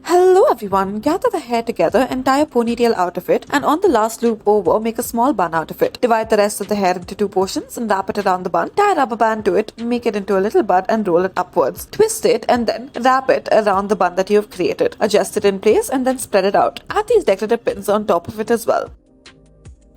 Hello everyone, gather the hair together and tie a ponytail out of it, and on the last loop over, make a small bun out of it. Divide the rest of the hair into two portions and wrap it around the bun. Tie a rubber band to it, make it into a little bud and roll it upwards. Twist it and then wrap it around the bun that you have created. Adjust it in place and then spread it out. Add these decorative pins on top of it as well.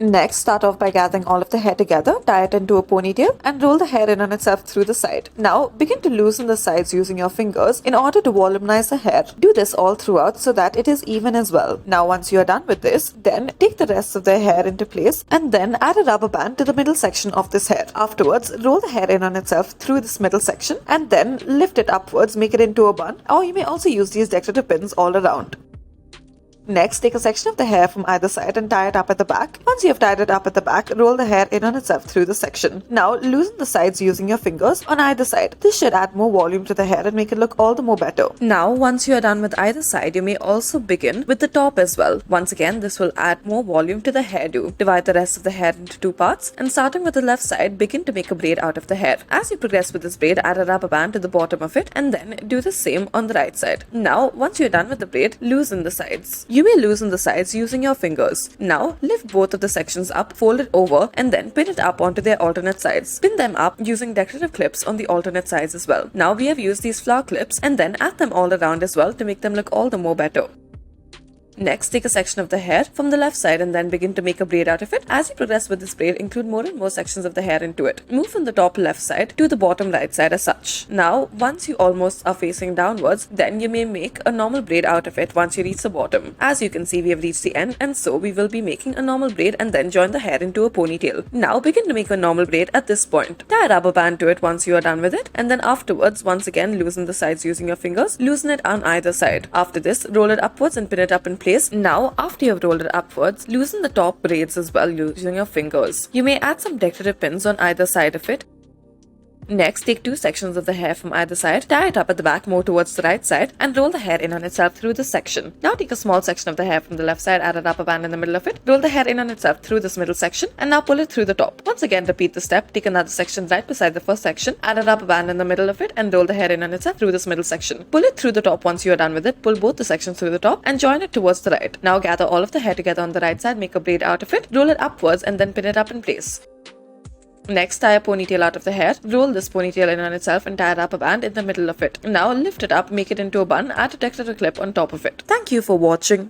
Next, start off by gathering all of the hair together, tie it into a ponytail, and roll the hair in on itself through the side. Now, begin to loosen the sides using your fingers in order to volumize the hair. Do this all throughout so that it is even as well. Now, once you are done with this, then take the rest of the hair into place and then add a rubber band to the middle section of this hair. Afterwards, roll the hair in on itself through this middle section and then lift it upwards, make it into a bun, or you may also use these decorative pins all around. Next, take a section of the hair from either side and tie it up at the back. Once you have tied it up at the back, roll the hair in on itself through the section. Now, loosen the sides using your fingers on either side. This should add more volume to the hair and make it look all the more better. Now, once you are done with either side, you may also begin with the top as well. Once again, this will add more volume to the hairdo. Divide the rest of the hair into two parts and starting with the left side, begin to make a braid out of the hair. As you progress with this braid, add a rubber band to the bottom of it and then do the same on the right side. Now, once you are done with the braid, loosen the sides. You may loosen the sides using your fingers. Now, lift both of the sections up, fold it over, and then pin it up onto their alternate sides. Pin them up using decorative clips on the alternate sides as well. Now, we have used these flower clips and then add them all around as well to make them look all the more better. Next, take a section of the hair from the left side and then begin to make a braid out of it. As you progress with this braid, include more and more sections of the hair into it. Move from the top left side to the bottom right side as such. Now, once you almost are facing downwards, then you may make a normal braid out of it once you reach the bottom. As you can see, we have reached the end, and so we will be making a normal braid and then join the hair into a ponytail. Now, begin to make a normal braid at this point. Tie a rubber band to it once you are done with it, and then afterwards, once again, loosen the sides using your fingers. Loosen it on either side. After this, roll it upwards and pin it up in place. Now, after you have rolled it upwards, loosen the top braids as well using your fingers. You may add some decorative pins on either side of it. Next, take two sections of the hair from either side, tie it up at the back more towards the right side, and roll the hair in on itself through this section. Now take a small section of the hair from the left side, add a rubber band in the middle of it, roll the hair in on itself through this middle section, and now pull it through the top. Once again, repeat the step, take another section right beside the first section, add a rubber band in the middle of it, and roll the hair in on itself through this middle section. Pull it through the top once you are done with it, pull both the sections through the top, and join it towards the right. Now gather all of the hair together on the right side, make a braid out of it, roll it upwards, and then pin it up in place. Next, tie a ponytail out of the hair. Roll this ponytail in on itself and tie a rubber band in the middle of it. Now, lift it up, make it into a bun, add a decorative clip on top of it. Thank you for watching.